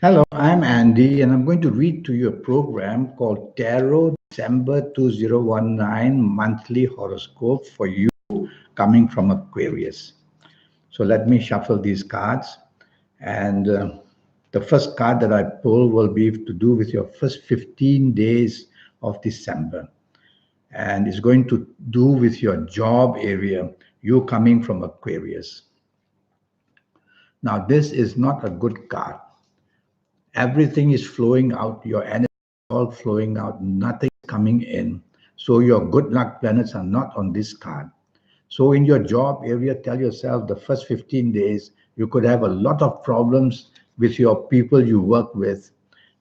Hello, I'm Andy, and I'm going to read to you a program called Tarot December 2019 Monthly Horoscope for you coming from Aquarius. So let me shuffle these cards. And the first card that I pull will be to do with your first 15 days of December. And it's going to do with your job area, you coming from Aquarius. Now, this is not a good card. Everything is flowing out, your energy is all flowing out, nothing coming in. So your good luck planets are not on this card. So in your job area, tell yourself the first 15 days, you could have a lot of problems with your people you work with,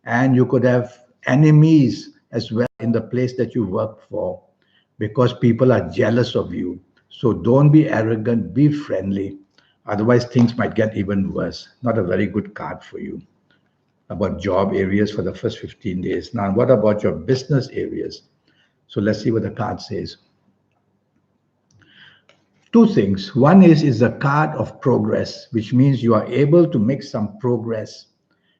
and you could have enemies as well in the place that you work for because people are jealous of you. So don't be arrogant, be friendly. Otherwise, things might get even worse. Not a very good card for you about job areas for the first 15 days. Now, what about your business areas? So let's see what the card says. Two things. One is a card of progress, which means you are able to make some progress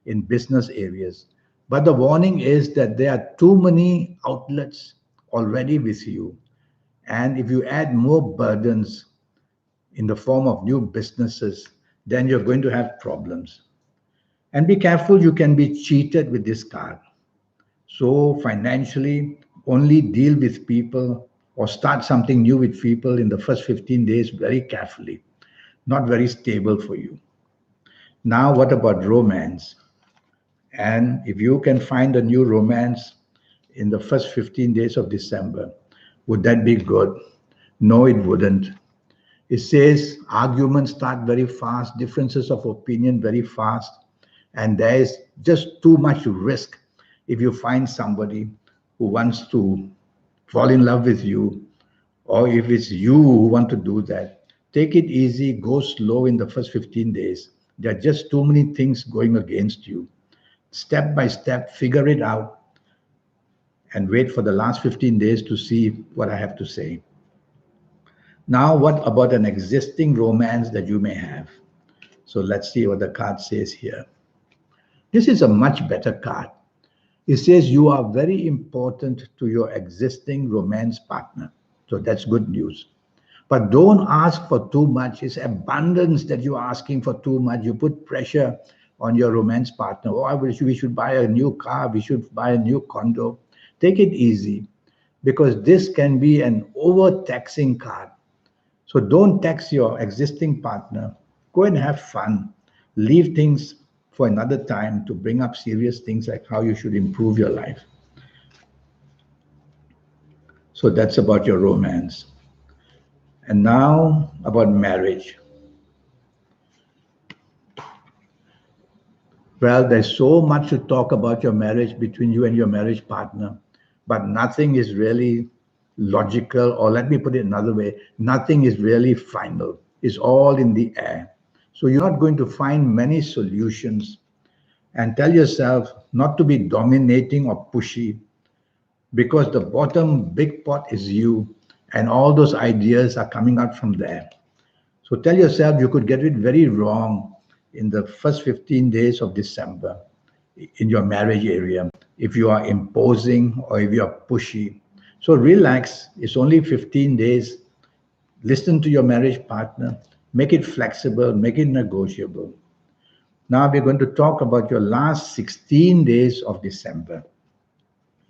in business areas. But the warning is that there are too many outlets already with you. And if you add more burdens in the form of new businesses, then you're going to have problems. And be careful, you can be cheated with this card. So financially, only deal with people or start something new with people in the first 15 days very carefully. Not very stable for you. Now, what about romance? And if you can find a new romance in the first 15 days of December, would that be good? No, it wouldn't. It says arguments start very fast, differences of opinion very fast, and there is just too much risk if you find somebody who wants to fall in love with you, or if it's you who want to do that. Take it easy, go slow in the first 15 days. There are just too many things going against you. Step by step, figure it out, and wait for the last 15 days to see what I have to say. Now, what about an existing romance that you may have? So let's see what the card says here. This is a much better card. It says you are very important to your existing romance partner. So that's good news. But don't ask for too much. It's abundance that you're asking for too much. You put pressure on your romance partner. Oh, I wish we should buy a new car. We should buy a new condo. Take it easy because this can be an overtaxing card. So don't tax your existing partner. Go and have fun. Leave things for another time to bring up serious things like how you should improve your life. So that's about your romance. And now about marriage. Well, there's so much to talk about your marriage between you and your marriage partner, but nothing is really logical, or let me put it another way, nothing is really final. It's all in the air. So you're not going to find many solutions. And tell yourself not to be dominating or pushy because the bottom big pot is you, and all those ideas are coming out from there. So tell yourself you could get it very wrong in the first 15 days of December in your marriage area if you are imposing or if you are pushy. So relax, it's only 15 days. Listen to your marriage partner, make it flexible, make it negotiable. Now we're going to talk about your last 16 days of December.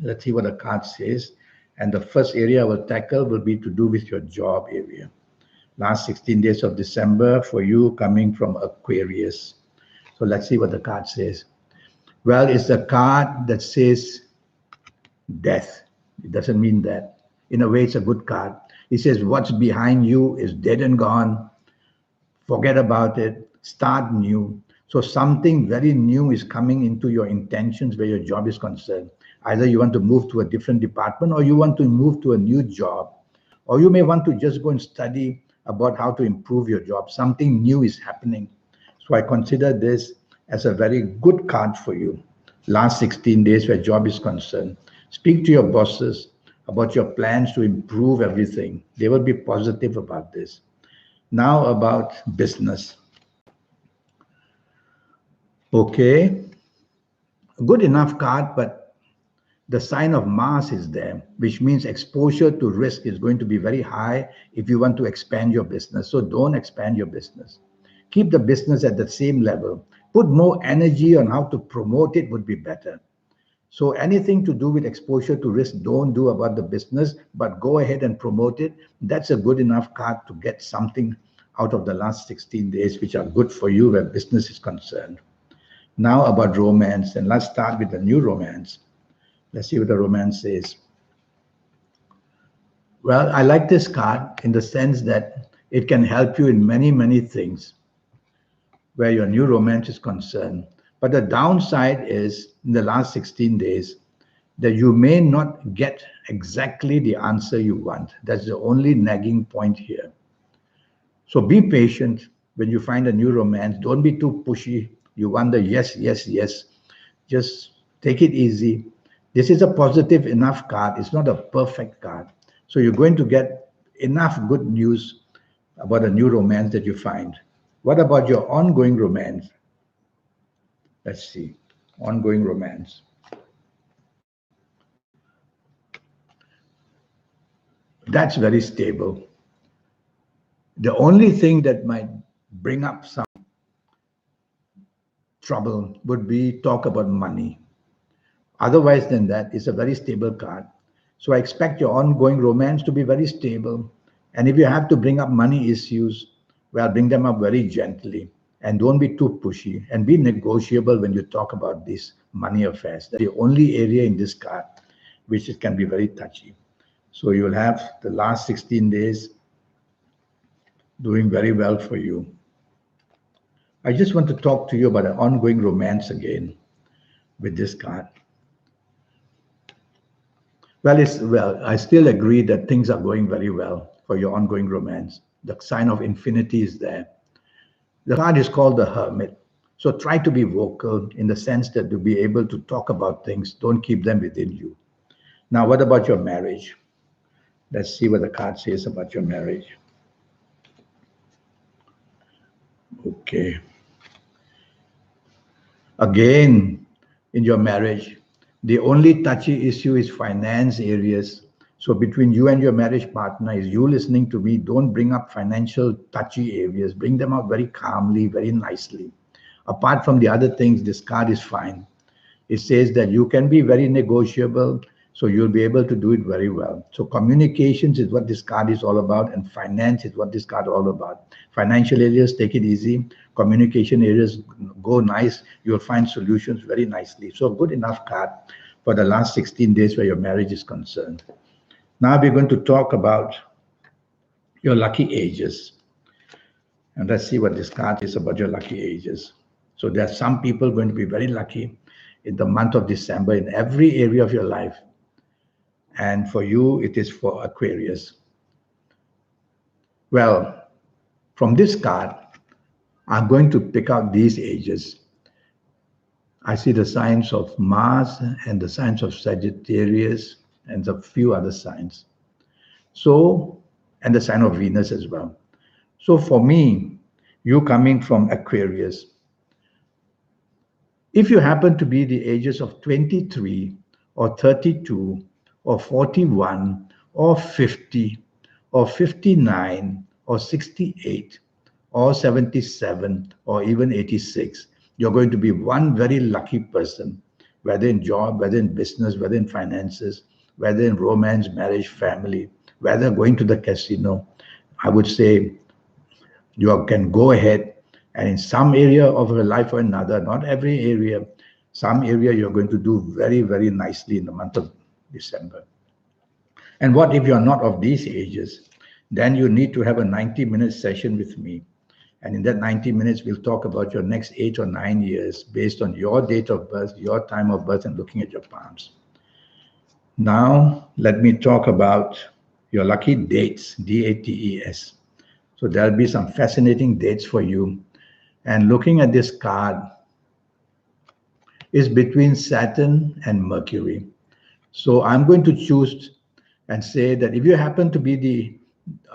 Let's see what the card says. And the first area I will tackle will be to do with your job area. Last 16 days of December for you coming from Aquarius. So let's see what the card says. Well, it's a card that says death. It doesn't mean that. In a way, it's a good card. It says what's behind you is dead and gone. Forget about it. Start new. So something very new is coming into your intentions where your job is concerned. Either you want to move to a different department or you want to move to a new job. Or you may want to just go and study about how to improve your job. Something new is happening. So I consider this as a very good card for you. Last 16 days where job is concerned. Speak to your bosses about your plans to improve everything. They will be positive about this. Now about business. Okay. good enough card, but the sign of Mars is there, which means exposure to risk is going to be very high if you want to expand your business. So don't expand your business. Keep the business at the same level. Put more energy on how to promote it would be better. So anything to do with exposure to risk, don't do about the business, but go ahead and promote it. That's a good enough card to get something out of the last 16 days, which are good for you where business is concerned. Now about romance, and let's start with the new romance. Let's see what the romance says. Well, I like this card in the sense that it can help you in many, many things where your new romance is concerned. But the downside is in the last 16 days that you may not get exactly the answer you want. That's the only nagging point here. So be patient when you find a new romance. Don't be too pushy. You want the yes, yes, yes. Just take it easy. This is a positive enough card. It's not a perfect card. So you're going to get enough good news about a new romance that you find. What about your ongoing romance? Let's see. Ongoing romance. That's very stable. The only thing that might bring up some trouble would be talk about money. Otherwise than that, it's a very stable card. So I expect your ongoing romance to be very stable. And if you have to bring up money issues, well, bring them up very gently and don't be too pushy and be negotiable when you talk about these money affairs. That's the only area in this card which it can be very touchy. So you'll have the last 16 days doing very well for you. I just want to talk to you about an ongoing romance again with this card. Well, I still agree that things are going very well for your ongoing romance. The sign of infinity is there. The card is called the Hermit. So try to be vocal in the sense that to be able to talk about things, don't keep them within you. Now, what about your marriage? Let's see what the card says about your marriage. Okay. Again, in your marriage, the only touchy issue is finance areas. So between you and your marriage partner, is you listening to me, don't bring up financial touchy areas. Bring them up very calmly, very nicely. Apart from the other things, this card is fine. It says that you can be very negotiable, so you'll be able to do it very well. So communications is what this card is all about, and finance is what this card is all about. Financial areas, take it easy. Communication areas, go nice. You'll find solutions very nicely. So good enough card for the last 16 days where your marriage is concerned. Now we're going to talk about your lucky ages. And let's see what this card is about your lucky ages. So there are some people going to be very lucky in the month of December in every area of your life. And for you, it is for Aquarius. Well, from this card, I'm going to pick out these ages. I see the signs of Mars and the signs of Sagittarius and a few other signs. So, and the sign of Venus as well. So for me, you coming from Aquarius, if you happen to be the ages of 23 or 32 or 41 or 50 or 59 or 68 or 77 or even 86, you're going to be one very lucky person, whether in job, whether in business, whether in finances, whether in romance, marriage, family, whether going to the casino. I would say you can go ahead and in some area of your life or another, not every area, some area you're going to do very, very nicely in the month of December. And what if you're not of these ages? Then you need to have a 90-minute session with me. And in that 90 minutes, we'll talk about your next 8 or 9 years based on your date of birth, your time of birth, and looking at your palms. Now, let me talk about your lucky dates, DATES. So there'll be some fascinating dates for you. And looking at this card is between Saturn and Mercury. So I'm going to choose and say that if you happen to be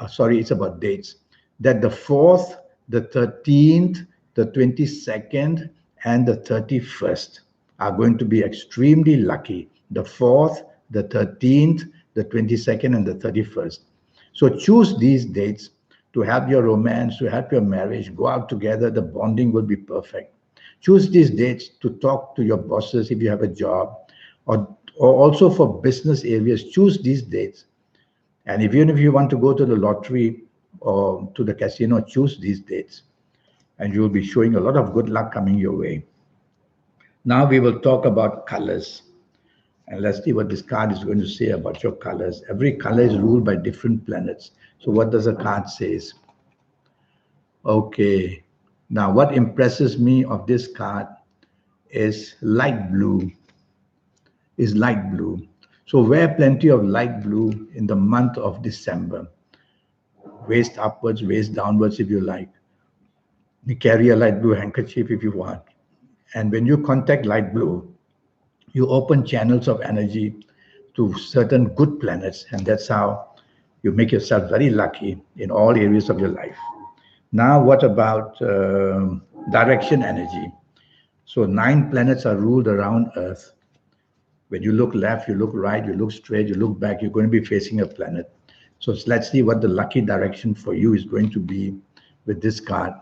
it's about dates, that the 4th, the 13th, the 22nd, and the 31st are going to be extremely lucky. The 4th, the 13th, the 22nd, and the 31st. So choose these dates to help your romance, to help your marriage, go out together. The bonding will be perfect. Choose these dates to talk to your bosses if you have a job, or also for business areas. Choose these dates. And even if you want to go to the lottery or to the casino, choose these dates. And you will be showing a lot of good luck coming your way. Now we will talk about colors. And let's see what this card is going to say about your colors. Every color is ruled by different planets. So what does the card says? Okay. Now what impresses me of this card is light blue. Is light blue. So wear plenty of light blue in the month of December. Waist upwards, waist downwards if you like. You carry a light blue handkerchief if you want. And when you contact light blue, you open channels of energy to certain good planets, and that's how you make yourself very lucky in all areas of your life. Now, what about direction energy? So, 9 planets are ruled around Earth. When you look left, you look right, you look straight, you look back, you're going to be facing a planet. So, let's see what the lucky direction for you is going to be with this card.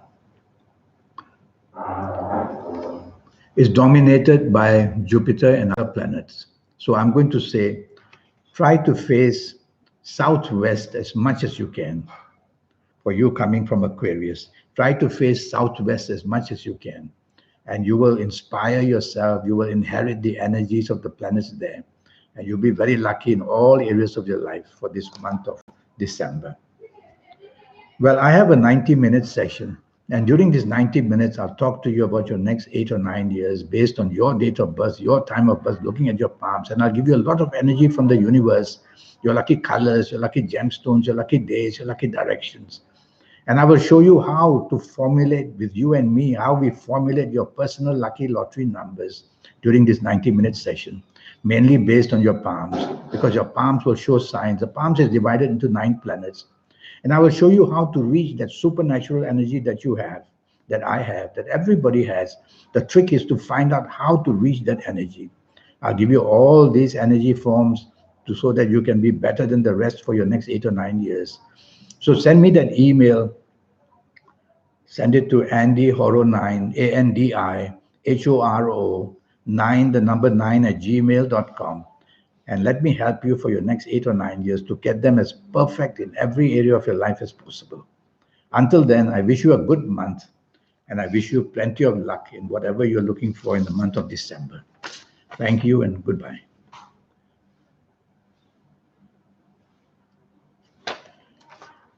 Is dominated by Jupiter and other planets. So I'm going to say, try to face southwest as much as you can. For you coming from Aquarius, try to face southwest as much as you can. And you will inspire yourself, you will inherit the energies of the planets there. And you'll be very lucky in all areas of your life for this month of December. Well, I have a 90-minute session. And during these 90 minutes, I'll talk to you about your next 8 or 9 years based on your date of birth, your time of birth, looking at your palms. And I'll give you a lot of energy from the universe, your lucky colors, your lucky gemstones, your lucky days, your lucky directions. And I will show you how to formulate with you and me, how we formulate your personal lucky lottery numbers during this 90-minute session, mainly based on your palms, because your palms will show signs. The palms is divided into 9 planets. And I will show you how to reach that supernatural energy that you have, that I have, that everybody has. The trick is to find out how to reach that energy. I'll give you all these energy forms so that you can be better than the rest for your next 8 or 9 years. So send me that email. Send it to Andy Horo9, ANDIHORO9, the number 9 at gmail.com. And let me help you for your next 8 or 9 years to get them as perfect in every area of your life as possible. Until then, I wish you a good month, and I wish you plenty of luck in whatever you're looking for in the month of December. Thank you and goodbye.